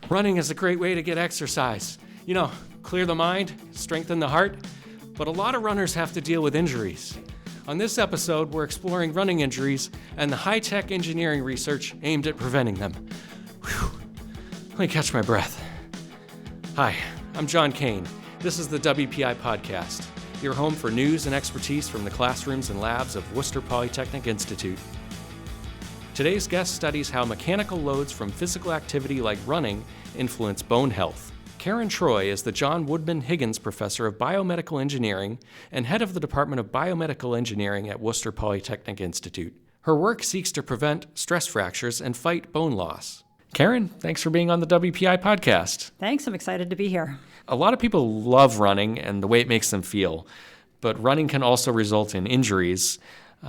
Running is a great way to get exercise. Clear the mind, strengthen the heart, but a lot of runners have to deal with injuries. On this episode, we're exploring running injuries and the high-tech engineering research aimed at preventing them. Whew. Let me catch my breath. Hi, I'm John Kane. This is the WPI Podcast, your home for news and expertise from the classrooms and labs of Worcester Polytechnic Institute. Today's guest studies how mechanical loads from physical activity like running influence bone health. Karen Troy is the John Woodman Higgins Professor of Biomedical Engineering and head of the Department of Biomedical Engineering at Worcester Polytechnic Institute. Her work seeks to prevent stress fractures and fight bone loss. Karen, thanks for being on the WPI Podcast. Thanks, I'm excited to be here. A lot of people love running and the way it makes them feel, but running can also result in injuries.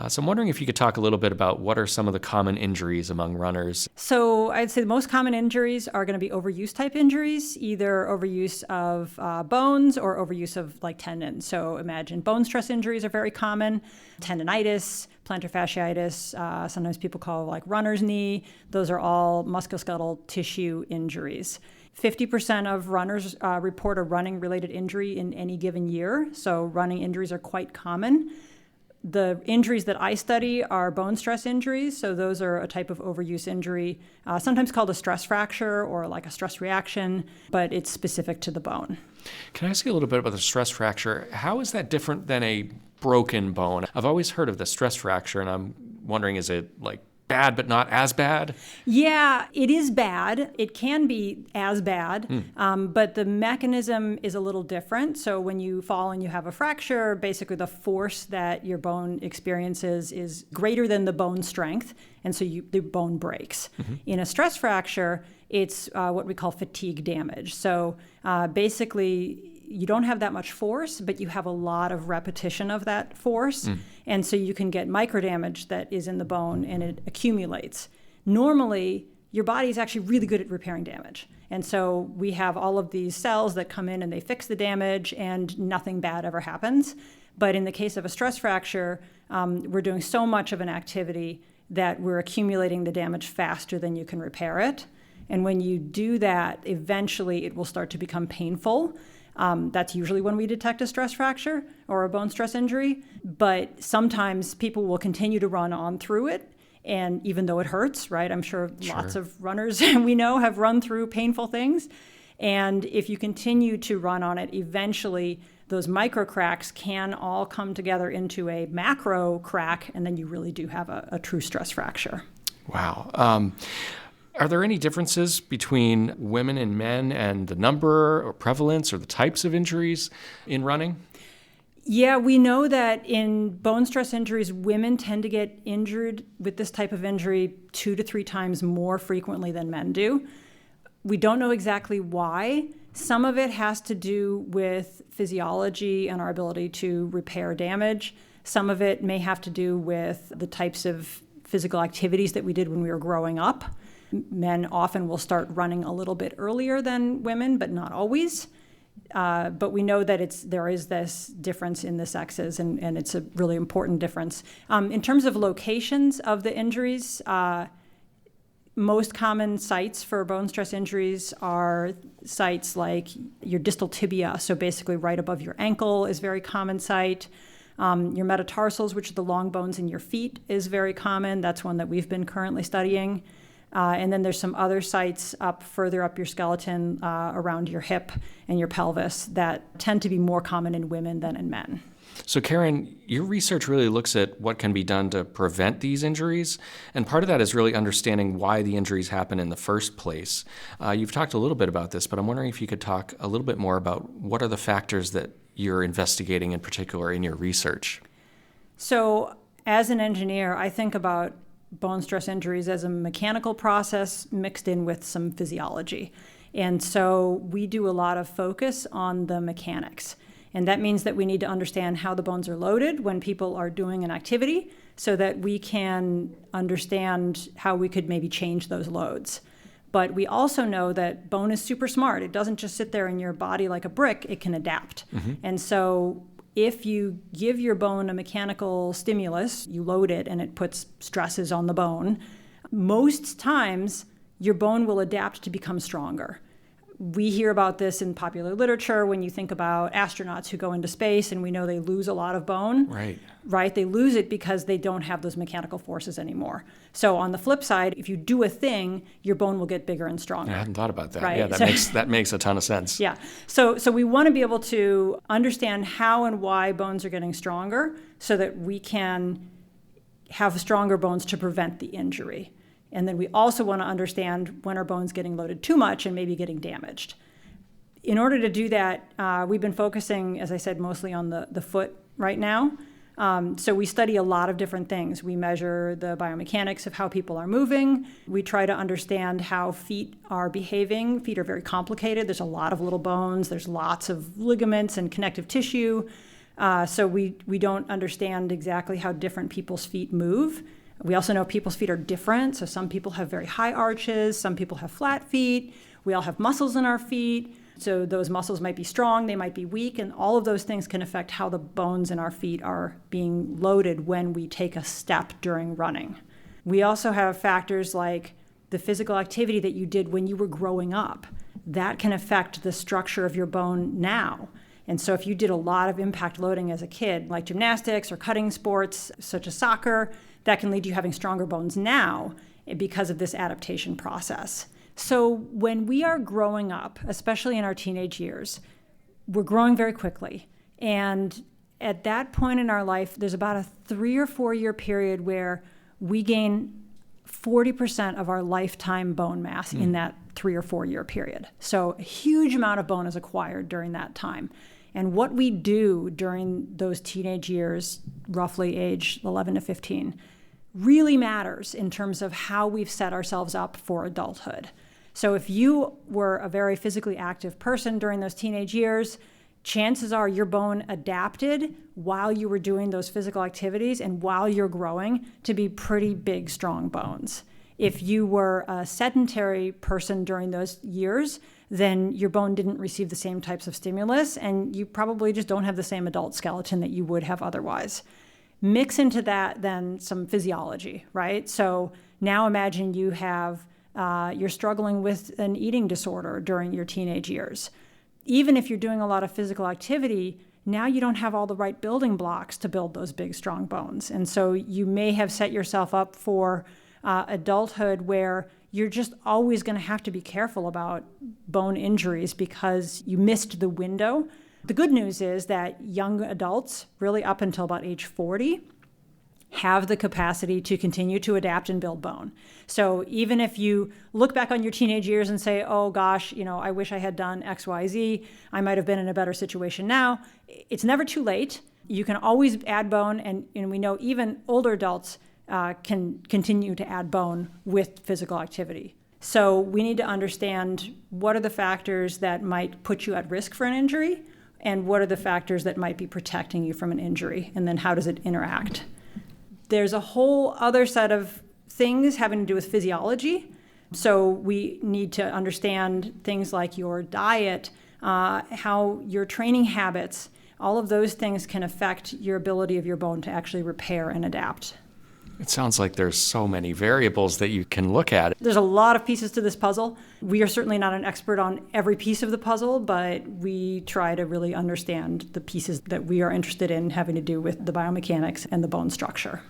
So I'm wondering if you could talk a little bit about what are some of the common injuries among runners. So I'd say the most common injuries are going to be overuse type injuries, either overuse of bones or overuse of tendons. So imagine bone stress injuries are very common, tendonitis, plantar fasciitis, sometimes people call runner's knee. Those are all musculoskeletal tissue injuries. 50% of runners report a running-related injury in any given year, so running injuries are quite common. The injuries that I study are bone stress injuries, so those are a type of overuse injury, sometimes called a stress fracture or a stress reaction, but it's specific to the bone. Can I ask you a little bit about the stress fracture? How is that different than a broken bone? I've always heard of the stress fracture, and I'm wondering, is it bad but not as bad? Yeah, it is bad. It can be as bad, but the mechanism is a little different. So when you fall and you have a fracture, basically the force that your bone experiences is greater than the bone strength, and so the bone breaks. Mm-hmm. In a stress fracture, it's what we call fatigue damage. So basically, you don't have that much force, but you have a lot of repetition of that force. And so you can get micro damage that is in the bone and it accumulates. Normally, your body is actually really good at repairing damage. And so we have all of these cells that come in and they fix the damage and nothing bad ever happens. But in the case of a stress fracture, we're doing so much of an activity that we're accumulating the damage faster than you can repair it. And when you do that, eventually it will start to become painful. That's usually when we detect a stress fracture or a bone stress injury, but sometimes people will continue to run on through it, and even though it hurts, right? I'm sure lots of runners we know have run through painful things, and if you continue to run on it, eventually those micro cracks can all come together into a macro crack, and then you really do have a true stress fracture. Wow. Are there any differences between women and men and the number or prevalence or the types of injuries in running? Yeah, we know that in bone stress injuries, women tend to get injured with this type of injury 2 to 3 times more frequently than men do. We don't know exactly why. Some of it has to do with physiology and our ability to repair damage. Some of it may have to do with the types of physical activities that we did when we were growing up. Men often will start running a little bit earlier than women, but not always. But we know that there is this difference in the sexes, and it's a really important difference. In terms of locations of the injuries, most common sites for bone stress injuries are sites like your distal tibia, so basically right above your ankle is a very common site. Your metatarsals, which are the long bones in your feet, is very common. That's one that we've been currently studying. And then there's some other sites further up your skeleton around your hip and your pelvis that tend to be more common in women than in men. So Karen, your research really looks at what can be done to prevent these injuries. And part of that is really understanding why the injuries happen in the first place. You've talked a little bit about this, but I'm wondering if you could talk a little bit more about what are the factors that you're investigating in particular in your research. So as an engineer, I think about bone stress injuries as a mechanical process mixed in with some physiology. And so we do a lot of focus on the mechanics. And that means that we need to understand how the bones are loaded when people are doing an activity so that we can understand how we could maybe change those loads. But we also know that bone is super smart. It doesn't just sit there in your body like a brick, it can adapt. Mm-hmm. And so if you give your bone a mechanical stimulus, you load it and it puts stresses on the bone, most times your bone will adapt to become stronger. we hear about this in popular literature when you think about astronauts who go into space, and we know they lose a lot of bone. Right? They lose it because they don't have those mechanical forces anymore. So on the flip side, if you do a thing, your bone will get bigger and stronger. I hadn't thought about that. Right? Yeah, that makes a ton of sense. Yeah. So we want to be able to understand how and why bones are getting stronger so that we can have stronger bones to prevent the injury. And then we also want to understand when our bones getting loaded too much and maybe getting damaged. In order to do that, we've been focusing, as I said, mostly on the foot right now. So we study a lot of different things. We measure the biomechanics of how people are moving. We try to understand how feet are behaving. Feet are very complicated. There's a lot of little bones. There's lots of ligaments and connective tissue. So we don't understand exactly how different people's feet move. We also know people's feet are different. So some people have very high arches. Some people have flat feet. We all have muscles in our feet. So those muscles might be strong, they might be weak, and all of those things can affect how the bones in our feet are being loaded when we take a step during running. We also have factors like the physical activity that you did when you were growing up. That can affect the structure of your bone now. And so if you did a lot of impact loading as a kid, like gymnastics or cutting sports, such as soccer, that can lead to you having stronger bones now because of this adaptation process. So when we are growing up, especially in our teenage years, we're growing very quickly. And at that point in our life, there's about a 3 or 4 year period where we gain 40% of our lifetime bone mass in that 3 or 4 year period. So a huge amount of bone is acquired during that time. And what we do during those teenage years, roughly age 11 to 15, really matters in terms of how we've set ourselves up for adulthood. So if you were a very physically active person during those teenage years, chances are your bone adapted while you were doing those physical activities and while you're growing to be pretty big, strong bones. If you were a sedentary person during those years, then your bone didn't receive the same types of stimulus, and you probably just don't have the same adult skeleton that you would have otherwise. Mix into that then some physiology, right? So now imagine you have, you're struggling with an eating disorder during your teenage years. Even if you're doing a lot of physical activity, now you don't have all the right building blocks to build those big, strong bones. And so you may have set yourself up for adulthood where you're just always going to have to be careful about bone injuries because you missed the window. The good news is that young adults, really up until about age 40, have the capacity to continue to adapt and build bone. So even if you look back on your teenage years and say, oh gosh, I wish I had done X, Y, Z, I might have been in a better situation now, it's never too late. You can always add bone, and we know even older adults can continue to add bone with physical activity. So we need to understand what are the factors that might put you at risk for an injury, and what are the factors that might be protecting you from an injury, and then how does it interact? There's a whole other set of things having to do with physiology. So we need to understand things like your diet, how your training habits, all of those things can affect your ability of your bone to actually repair and adapt. It sounds like there's so many variables that you can look at. There's a lot of pieces to this puzzle. We are certainly not an expert on every piece of the puzzle, but we try to really understand the pieces that we are interested in having to do with the biomechanics and the bone structure.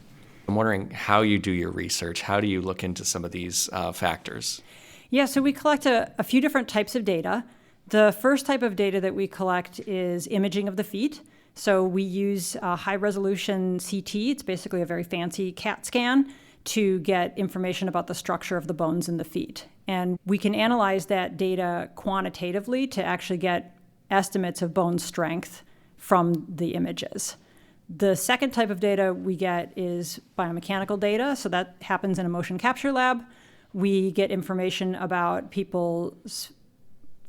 I'm wondering how you do your research. How do you look into some of these factors? Yeah, so we collect a few different types of data. The first type of data that we collect is imaging of the feet. So we use high-resolution CT. It's basically a very fancy CAT scan to get information about the structure of the bones in the feet. And we can analyze that data quantitatively to actually get estimates of bone strength from the images. The second type of data we get is biomechanical data. So that happens in a motion capture lab. We get information about people's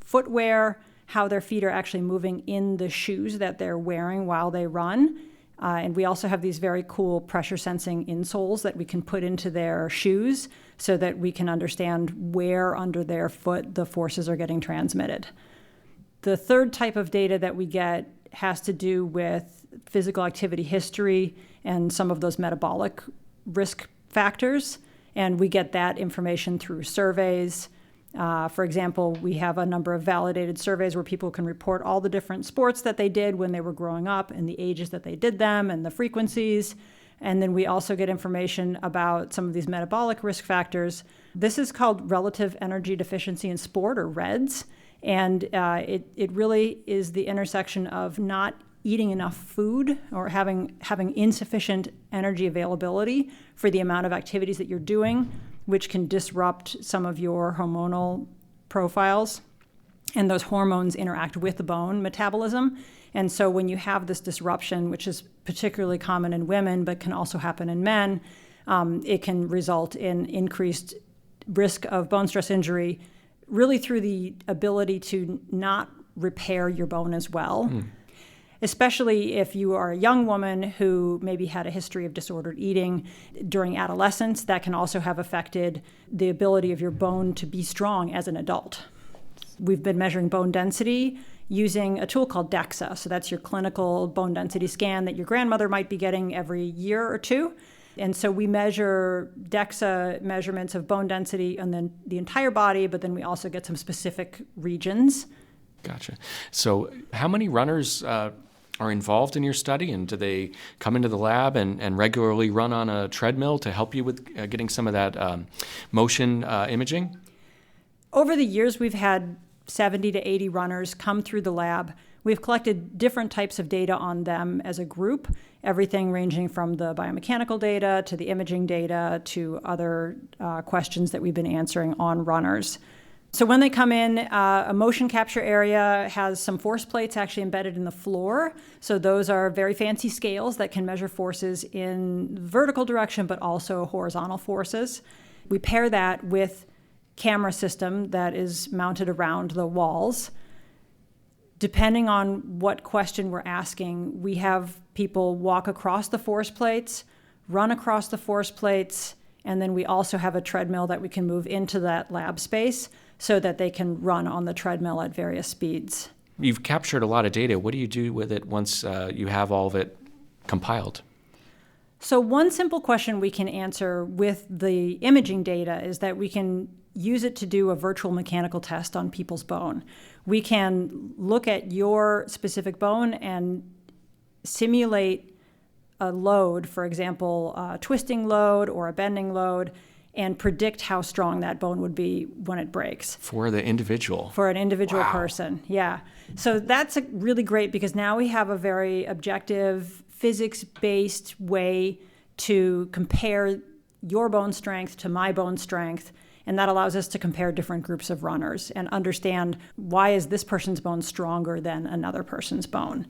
footwear, how their feet are actually moving in the shoes that they're wearing while they run. And we also have these very cool pressure sensing insoles that we can put into their shoes so that we can understand where under their foot the forces are getting transmitted. The third type of data that we get has to do with physical activity history and some of those metabolic risk factors. And we get that information through surveys. For example, we have a number of validated surveys where people can report all the different sports that they did when they were growing up and the ages that they did them and the frequencies. And then we also get information about some of these metabolic risk factors. This is called relative energy deficiency in sport, or REDS. And it really is the intersection of not eating enough food or having insufficient energy availability for the amount of activities that you're doing, which can disrupt some of your hormonal profiles. And those hormones interact with the bone metabolism. And so when you have this disruption, which is particularly common in women, but can also happen in men, it can result in increased risk of bone stress injury, really through the ability to not repair your bone as well. Especially if you are a young woman who maybe had a history of disordered eating during adolescence. That can also have affected the ability of your bone to be strong as an adult. We've been measuring bone density using a tool called DEXA. So that's your clinical bone density scan that your grandmother might be getting every year or two. And so we measure DEXA measurements of bone density and then the entire body, but then we also get some specific regions. Gotcha. So how many runners are involved in your study, and do they come into the lab and regularly run on a treadmill to help you with getting some of that motion imaging? Over the years, we've had 70 to 80 runners come through the lab. We've collected different types of data on them as a group, everything ranging from the biomechanical data to the imaging data to other questions that we've been answering on runners. So when they come in, a motion capture area has some force plates actually embedded in the floor. So those are very fancy scales that can measure forces in vertical direction, but also horizontal forces. We pair that with camera system that is mounted around the walls. Depending on what question we're asking, we have people walk across the force plates, run across the force plates, and then we also have a treadmill that we can move into that lab space so that they can run on the treadmill at various speeds. You've captured a lot of data. What do you do with it once you have all of it compiled? So one simple question we can answer with the imaging data is that we can use it to do a virtual mechanical test on people's bone. We can look at your specific bone and simulate a load, for example, a twisting load or a bending load, and predict how strong that bone would be when it breaks. For the individual? For an individual Wow. person, yeah. So that's really great because now we have a very objective, physics-based way to compare your bone strength to my bone strength, and that allows us to compare different groups of runners and understand why is this person's bone stronger than another person's bone.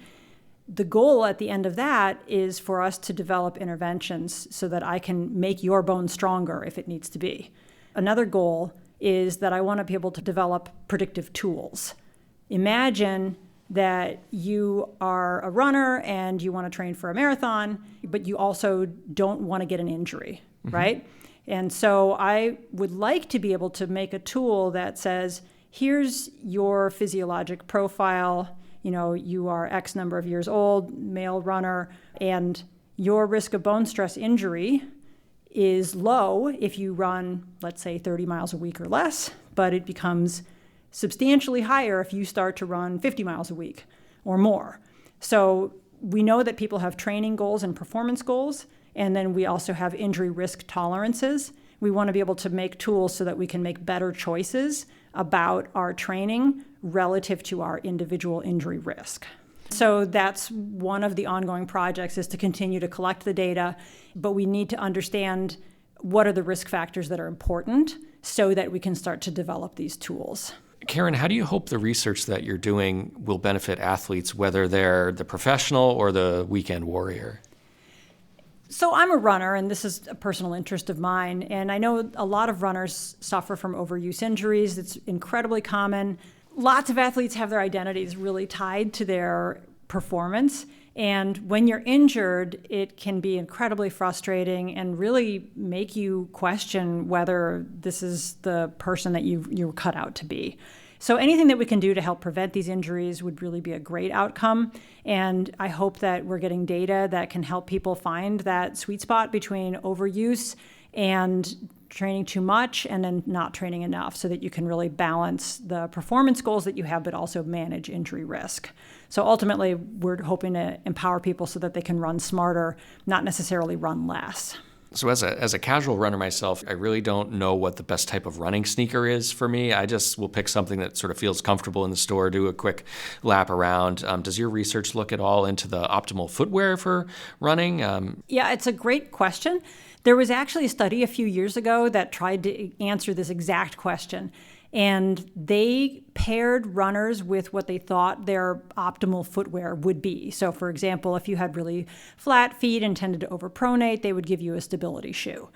The goal at the end of that is for us to develop interventions so that I can make your bone stronger if it needs to be. Another goal is that I want to be able to develop predictive tools. Imagine that you are a runner and you want to train for a marathon, but you also don't want to get an injury, right? And so I would like to be able to make a tool that says, here's your physiologic profile. You know, you are X number of years old, male runner, and your risk of bone stress injury is low if you run, let's say, 30 miles a week or less, but it becomes substantially higher if you start to run 50 miles a week or more. So we know that people have training goals and performance goals, and then we also have injury risk tolerances. We want to be able to make tools so that we can make better choices about our training relative to our individual injury risk. So that's one of the ongoing projects, is to continue to collect the data, but we need to understand what are the risk factors that are important so that we can start to develop these tools. Karen, how do you hope the research that you're doing will benefit athletes, whether they're the professional or the weekend warrior? So I'm a runner, and this is a personal interest of mine, and I know a lot of runners suffer from overuse injuries. It's incredibly common. Lots of athletes have their identities really tied to their performance, and when you're injured, it can be incredibly frustrating and really make you question whether this is the person that you're cut out to be. So anything that we can do to help prevent these injuries would really be a great outcome. And I hope that we're getting data that can help people find that sweet spot between overuse and training too much and then not training enough, so that you can really balance the performance goals that you have, but also manage injury risk. So ultimately, we're hoping to empower people so that they can run smarter, not necessarily run less. So as a casual runner myself, I really don't know what the best type of running sneaker is for me. I just will pick something that sort of feels comfortable in the store, do a quick lap around. Does your research look at all into the optimal footwear for running? Yeah, it's a great question. There was actually a study a few years ago that tried to answer this exact question. And they paired runners with what they thought their optimal footwear would be. So, for example, if you had really flat feet and tended to overpronate, they would give you a stability shoe.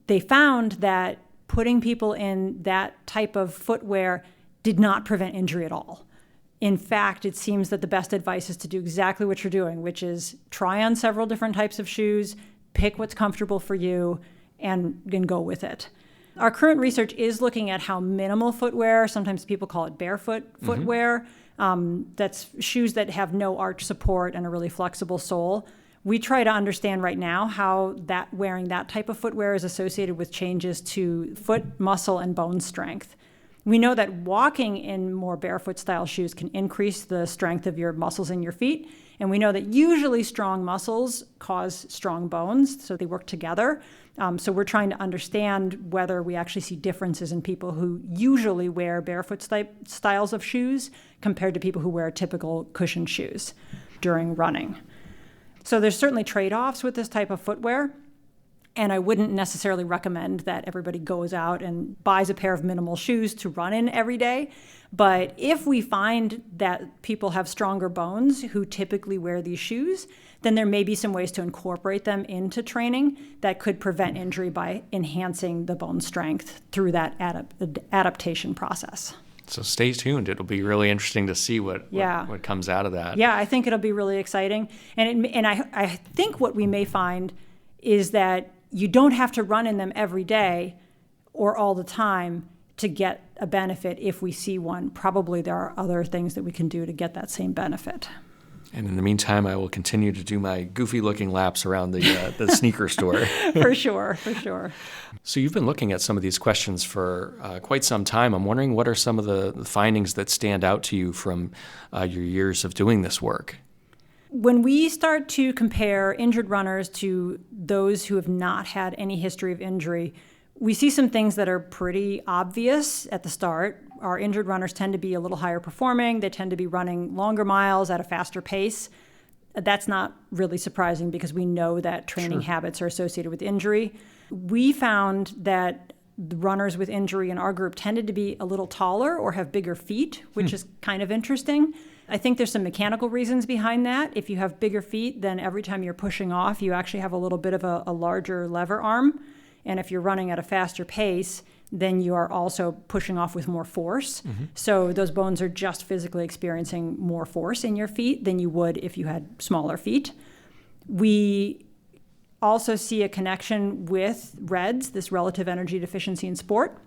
They found that putting people in that type of footwear did not prevent injury at all. In fact, it seems that the best advice is to do exactly what you're doing, which is try on several different types of shoes, pick what's comfortable for you, and go with it. Our current research is looking at how minimal footwear, sometimes people call it barefoot footwear, that's shoes that have no arch support and a really flexible sole. We try to understand right now how that wearing that type of footwear is associated with changes to foot muscle and bone strength. We know that walking in more barefoot style shoes can increase the strength of your muscles in your feet. And we know that usually strong muscles cause strong bones, so they work together. So we're trying to understand whether we actually see differences in people who usually wear barefoot styles of shoes compared to people who wear typical cushioned shoes during running. So there's certainly trade-offs with this type of footwear. And I wouldn't necessarily recommend that everybody goes out and buys a pair of minimal shoes to run in every day. But if we find that people have stronger bones who typically wear these shoes, then there may be some ways to incorporate them into training that could prevent injury by enhancing the bone strength through that adaptation process. So stay tuned. It'll be really interesting to see what comes out of that. Yeah, I think it'll be really exciting. And I think what we may find is that you don't have to run in them every day or all the time to get a benefit if we see one. Probably there are other things that we can do to get that same benefit. And in the meantime, I will continue to do my goofy-looking laps around the sneaker store. For sure. So you've been looking at some of these questions for quite some time. I'm wondering, what are some of the findings that stand out to you from your years of doing this work? When we start to compare injured runners to those who have not had any history of injury, we see some things that are pretty obvious at the start. Our injured runners tend to be a little higher performing. They tend to be running longer miles at a faster pace. That's not really surprising because we know that training habits are associated with injury. We found that the runners with injury in our group tended to be a little taller or have bigger feet, which is kind of interesting. I think there's some mechanical reasons behind that. If you have bigger feet, then every time you're pushing off, you actually have a little bit of a larger lever arm. And if you're running at a faster pace, then you are also pushing off with more force. So those bones are just physically experiencing more force in your feet than you would if you had smaller feet. We also see a connection with REDS, this relative energy deficiency in sport.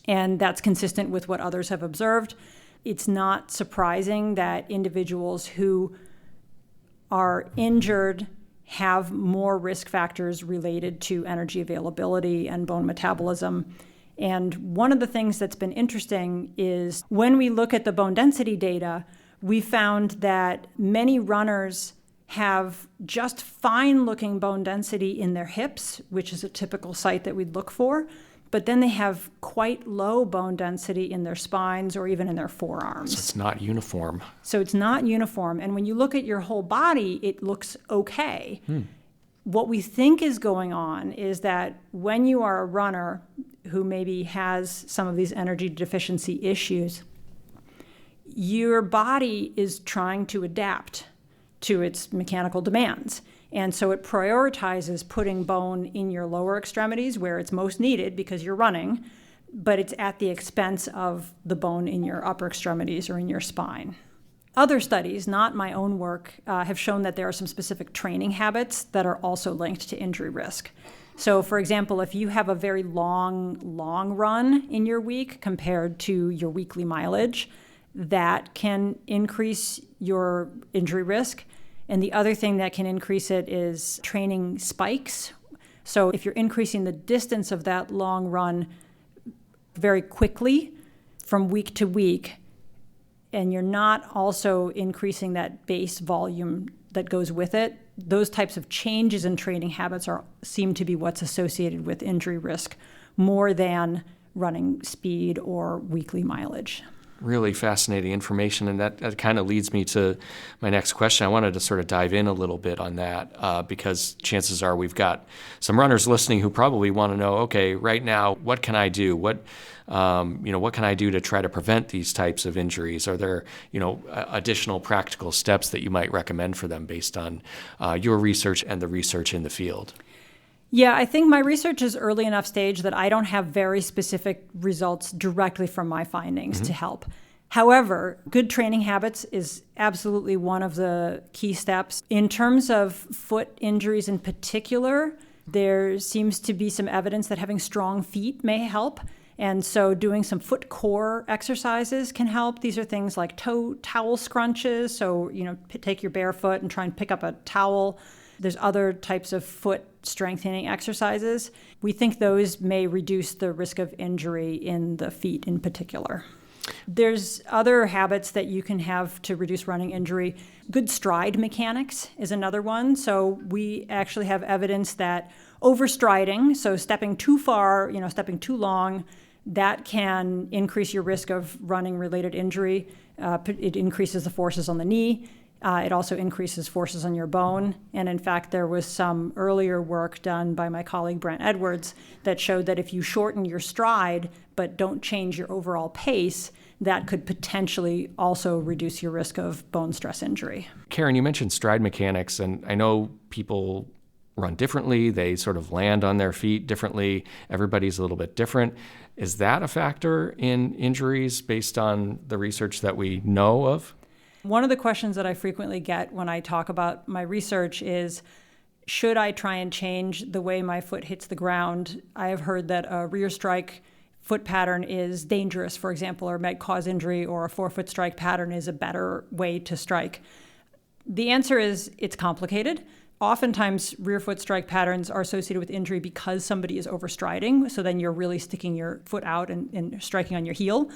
And that's consistent with what others have observed. It's not surprising that individuals who are injured have more risk factors related to energy availability and bone metabolism. And one of the things that's been interesting is when we look at the bone density data, we found that many runners have just fine-looking bone density in their hips, which is a typical site that we'd look for. But then they have quite low bone density in their spines or even in their forearms. So it's not uniform. And when you look at your whole body, it looks okay. What we think is going on is that when you are a runner who maybe has some of these energy deficiency issues, your body is trying to adapt to its mechanical demands. And so it prioritizes putting bone in your lower extremities where it's most needed because you're running, but it's at the expense of the bone in your upper extremities or in your spine. Other studies, not my own work, have shown that there are some specific training habits that are also linked to injury risk. So, for example, if you have a very long run in your week compared to your weekly mileage, that can increase your injury risk. And the other thing that can increase it is training spikes. So if you're increasing the distance of that long run very quickly from week to week, and you're not also increasing that base volume that goes with it, those types of changes in training habits seem to be what's associated with injury risk more than running speed or weekly mileage. Really fascinating information, and that kind of leads me to my next question. I wanted to sort of dive in a little bit on that because chances are we've got some runners listening who probably want to know, okay, right now, what can I do? What can I do to try to prevent these types of injuries? Are there, additional practical steps that you might recommend for them based on your research and the research in the field? Yeah, I think my research is early enough stage that I don't have very specific results directly from my findings to help. However, good training habits is absolutely one of the key steps. In terms of foot injuries in particular, there seems to be some evidence that having strong feet may help. And so doing some foot core exercises can help. These are things like towel scrunches. So, take your bare foot and try and pick up a towel. There's other types of foot strengthening exercises. We think those may reduce the risk of injury in the feet in particular. There's other habits that you can have to reduce running injury. Good stride mechanics is another one. So we actually have evidence that overstriding, so stepping too far, stepping too long, that can increase your risk of running related injury. It increases the forces on the knee. It also increases forces on your bone. And in fact, there was some earlier work done by my colleague Brent Edwards that showed that if you shorten your stride but don't change your overall pace, that could potentially also reduce your risk of bone stress injury. Karen, you mentioned stride mechanics, and I know people run differently. They sort of land on their feet differently. Everybody's a little bit different. Is that a factor in injuries based on the research that we know of? One of the questions that I frequently get when I talk about my research is, should I try and change the way my foot hits the ground? I have heard that a rear strike foot pattern is dangerous, for example, or might cause injury, or a forefoot strike pattern is a better way to strike. The answer is it's complicated. Oftentimes, rear foot strike patterns are associated with injury because somebody is overstriding, so then you're really sticking your foot out and striking on your heel.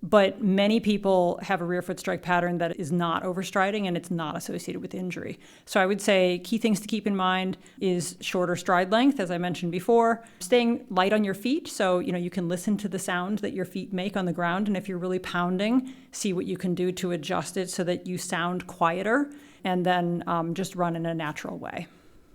But many people have a rear foot strike pattern that is not overstriding, and it's not associated with injury. So I would say key things to keep in mind is shorter stride length, as I mentioned before, staying light on your feet. So, you can listen to the sound that your feet make on the ground. And if you're really pounding, see what you can do to adjust it so that you sound quieter, and then just run in a natural way.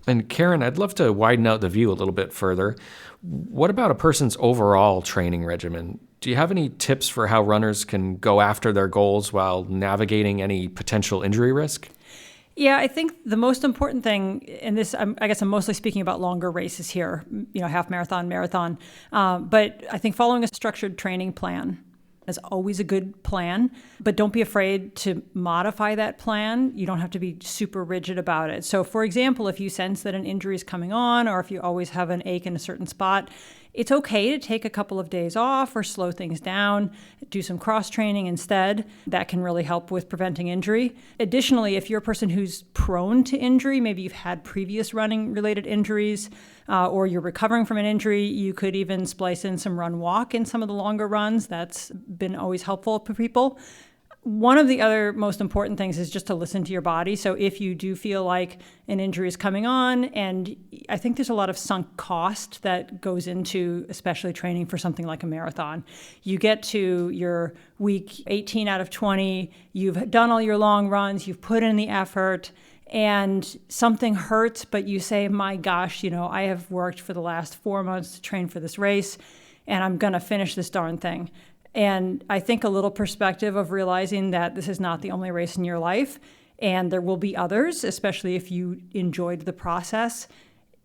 And Karen, I'd love to widen out the view a little bit further. What about a person's overall training regimen? Do you have any tips for how runners can go after their goals while navigating any potential injury risk? Yeah, I think the most important thing in this, I guess I'm mostly speaking about longer races here, half marathon, marathon. But I think following a structured training plan is always a good plan, but don't be afraid to modify that plan. You don't have to be super rigid about it. So for example, if you sense that an injury is coming on, or if you always have an ache in a certain spot, it's okay to take a couple of days off or slow things down, do some cross training instead. That can really help with preventing injury. Additionally, if you're a person who's prone to injury, maybe you've had previous running related injuries, or you're recovering from an injury, you could even splice in some run walk in some of the longer runs. That's been always helpful for people. One of the other most important things is just to listen to your body. So if you do feel like an injury is coming on, and I think there's a lot of sunk cost that goes into especially training for something like a marathon. You get to your week 18 out of 20, you've done all your long runs, you've put in the effort, and something hurts, but you say, my gosh, I have worked for the last 4 months to train for this race, and I'm going to finish this darn thing. And I think a little perspective of realizing that this is not the only race in your life, and there will be others, especially if you enjoyed the process.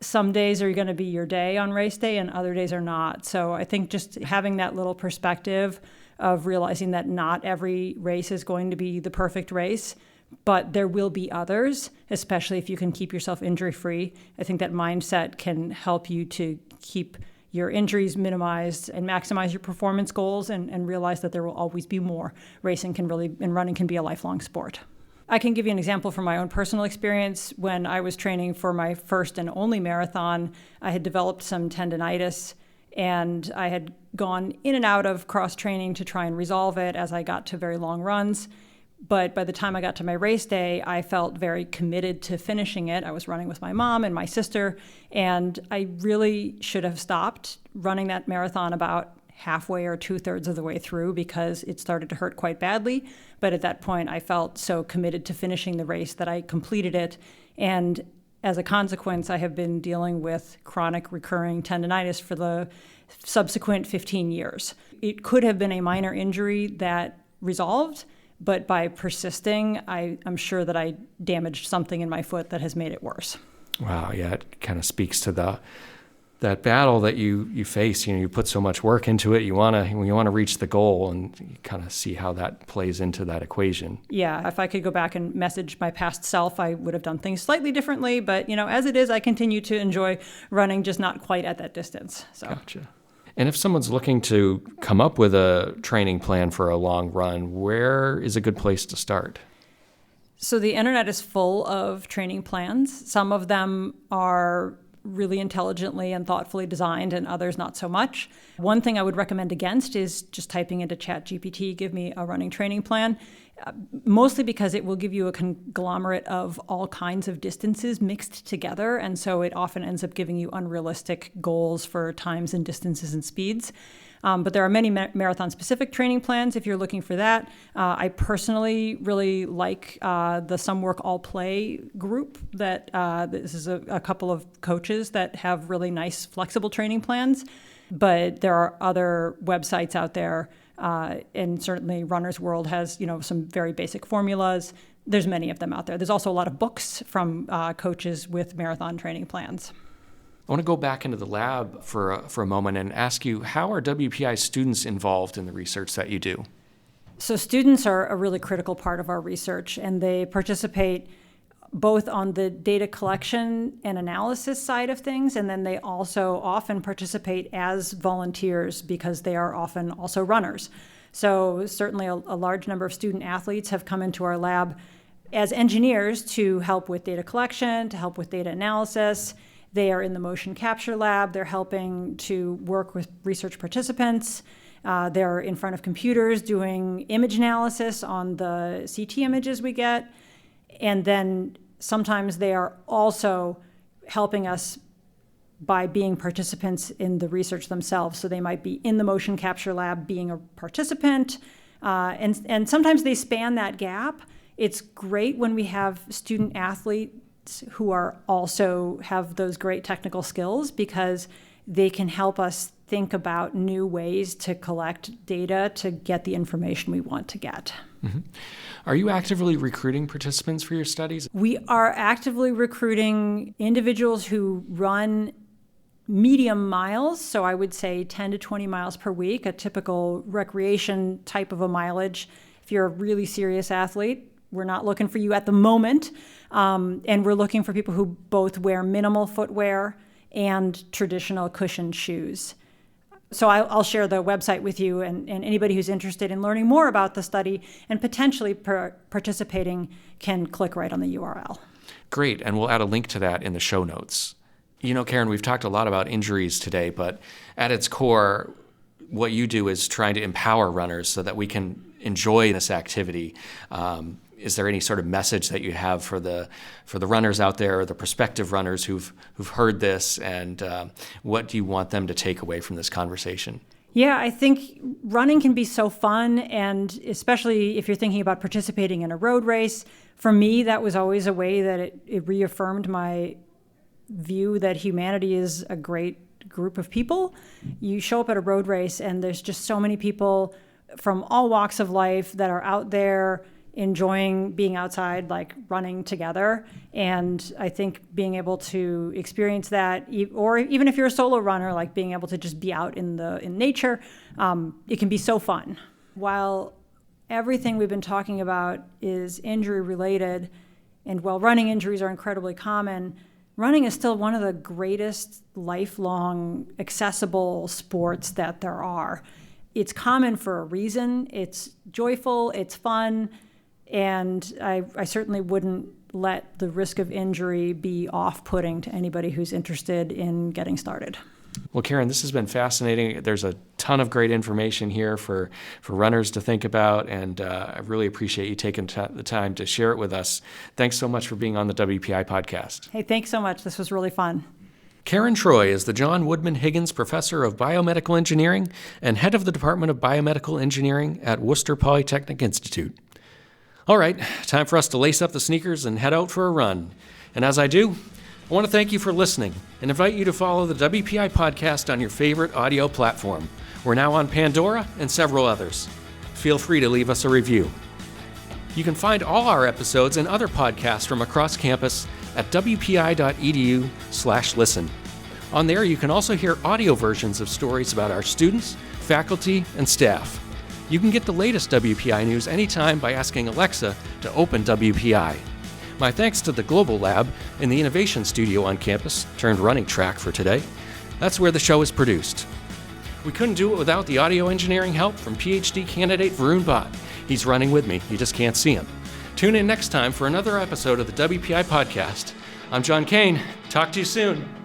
Some days are going to be your day on race day, and other days are not. So I think just having that little perspective of realizing that not every race is going to be the perfect race, but there will be others, especially if you can keep yourself injury-free. I think that mindset can help you to keep your injuries minimized and maximize your performance goals, and realize that there will always be more. Racing and running can be a lifelong sport. I can give you an example from my own personal experience. When I was training for my first and only marathon, I had developed some tendinitis, and I had gone in and out of cross-training to try and resolve it as I got to very long runs. But by the time I got to my race day, I felt very committed to finishing it. I was running with my mom and my sister, and I really should have stopped running that marathon about halfway or 2/3 of the way through because it started to hurt quite badly. But at that point, I felt so committed to finishing the race that I completed it. And as a consequence, I have been dealing with chronic recurring tendinitis for the subsequent 15 years. It could have been a minor injury that resolved, but by persisting, I'm sure that I damaged something in my foot that has made it worse. Wow, yeah, it kind of speaks to that battle that you face. You put so much work into it. You want to reach the goal, and you kind of see how that plays into that equation. Yeah, if I could go back and message my past self, I would have done things slightly differently. But as it is, I continue to enjoy running, just not quite at that distance. So. Gotcha. And if someone's looking to come up with a training plan for a long run, where is a good place to start? So the internet is full of training plans. Some of them are really intelligently and thoughtfully designed, and others not so much. One thing I would recommend against is just typing into ChatGPT, give me a running training plan, mostly because it will give you a conglomerate of all kinds of distances mixed together, and so it often ends up giving you unrealistic goals for times and distances and speeds. But there are many marathon-specific training plans if you're looking for that. I personally really like the Some Work All Play group. This is a couple of coaches that have really nice, flexible training plans. But there are other websites out there, and certainly Runner's World has some very basic formulas. There's many of them out there. There's also a lot of books from coaches with marathon training plans. I want to go back into the lab for a moment and ask you, how are WPI students involved in the research that you do? So students are a really critical part of our research, and they participate both on the data collection and analysis side of things, and then they also often participate as volunteers because they are often also runners. So certainly a large number of student athletes have come into our lab as engineers to help with data collection, to help with data analysis. They are in the motion capture lab. They're helping to work with research participants. They're in front of computers doing image analysis on the CT images we get. And then sometimes they are also helping us by being participants in the research themselves. So they might be in the motion capture lab being a participant. And sometimes they span that gap. It's great when we have student athletes who are also have those great technical skills because they can help us think about new ways to collect data to get the information we want to get. Mm-hmm. Are you actively recruiting participants for your studies? We are actively recruiting individuals who run medium miles, so I would say 10 to 20 miles per week, a typical recreation type of a mileage. If you're a really serious athlete, we're not looking for you at the moment, and we're looking for people who both wear minimal footwear and traditional cushioned shoes. So I'll share the website with you, and anybody who's interested in learning more about the study and potentially participating can click right on the URL. Great, and we'll add a link to that in the show notes. Karen, we've talked a lot about injuries today, but at its core, what you do is trying to empower runners so that we can enjoy this activity. Is there any sort of message that you have for the runners out there, or the prospective runners who've heard this, and what do you want them to take away from this conversation? Yeah, I think running can be so fun, and especially if you're thinking about participating in a road race. For me, that was always a way that it reaffirmed my view that humanity is a great group of people. You show up at a road race, and there's just so many people from all walks of life that are out there enjoying being outside, like running together. And I think being able to experience that, or even if you're a solo runner, like being able to just be out in nature, it can be so fun. While everything we've been talking about is injury related, and while running injuries are incredibly common, running is still one of the greatest lifelong accessible sports that there are. It's common for a reason. It's joyful, it's fun. And I certainly wouldn't let the risk of injury be off-putting to anybody who's interested in getting started. Well, Karen, this has been fascinating. There's a ton of great information here for runners to think about, and I really appreciate you taking the time to share it with us. Thanks so much for being on the WPI Podcast. Hey, thanks so much. This was really fun. Karen Troy is the John Woodman Higgins Professor of Biomedical Engineering and head of the Department of Biomedical Engineering at Worcester Polytechnic Institute. All right, time for us to lace up the sneakers and head out for a run. And as I do, I want to thank you for listening and invite you to follow the WPI Podcast on your favorite audio platform. We're now on Pandora and several others. Feel free to leave us a review. You can find all our episodes and other podcasts from across campus at wpi.edu/listen. On there, you can also hear audio versions of stories about our students, faculty, and staff. You can get the latest WPI news anytime by asking Alexa to open WPI. My thanks to the Global Lab and the Innovation Studio on campus, turned running track for today. That's where the show is produced. We couldn't do it without the audio engineering help from PhD candidate Varun Bhatt. He's running with me, you just can't see him. Tune in next time for another episode of the WPI Podcast. I'm John Kane. Talk to you soon.